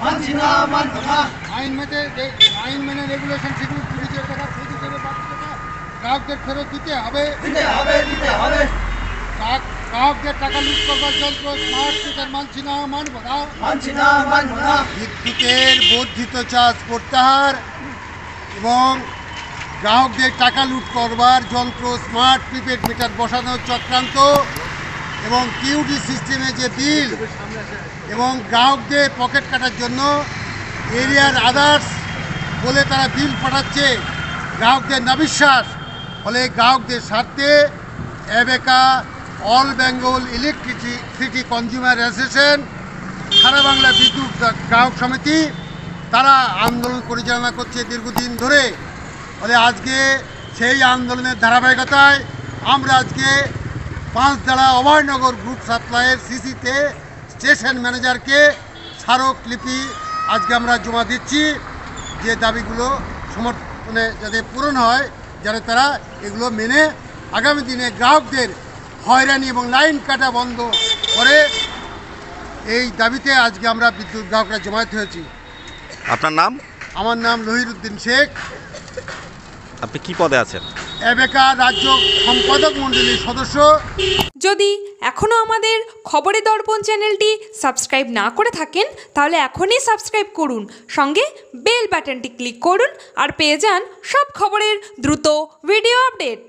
মানছি না, মানব না। আইন মেনে রেগুলেশন শিডিউল 30 টাকা সুদ হিসেবে বাকি টাকা গ্রাহকদের ফেরত দিতে হবে। দিতে হবে, দিতে হবে। গ্রাহকদের টাকা লুট করবার যন্ত্র স্মার্ট মিটার মানছি না, মানব না। মানছি না, মানব না। বিদ্যুতের বর্ধিত চার্জ প্রত্যাহার এবং গ্রাহকদের টাকা লুট করবার যন্ত্র স্মার্ট প্রিপেড মিটার বসানোর চক্রান্ত এবং কিউডি সিস্টেমে যে বিল এবং গ্রাহকদের পকেট কাটার জন্য এরিয়ার আদার্স বলে তারা বিল পাঠাচ্ছে, গ্রাহকদের নাবিশ্বাস। ফলে গ্রাহকদের স্বার্থে ABECA, all Bengal electricity consumer association, সারা বাংলা বিদ্যুৎ গ্রাহক সমিতি তারা আন্দোলন পরিচালনা করছে দীর্ঘদিন ধরে। ফলে আজকে সেই আন্দোলনের ধারাবাহিকতায় আমরা আজকে পাঁচদাড়া অভয়নগর গ্রুপ সাপ্লাইয়ের সিসিতে স্টেশন ম্যানেজারকে স্মারকলিপি আজকে আমরা জমা দিচ্ছি, যে দাবিগুলো সমর্থনে যাতে পূরণ হয়, যাতে তারা এগুলো মেনে আগামী দিনে গ্রাহকদের হয়রানি এবং লাইন কাটা বন্ধ করে। এই দাবিতে আজকে আমরা বিদ্যুৎ গ্রাহকরা জমায়েত হয়েছি। আপনার নাম? আমার নাম লহিরউদ্দিন শেখ। আপনি কি পদে আছেন? অ্যাবেকা রাজ্য সম্পাদক মণ্ডলীর সদস্য। যদি এখনও আমাদের খবরের দর্পণ চ্যানেলটি সাবস্ক্রাইব না করে থাকেন তাহলে এখনই সাবস্ক্রাইব করুন, সঙ্গে বেল বাটনটি ক্লিক করুন আর পেয়ে যান সব খবরের দ্রুত ভিডিও আপডেট।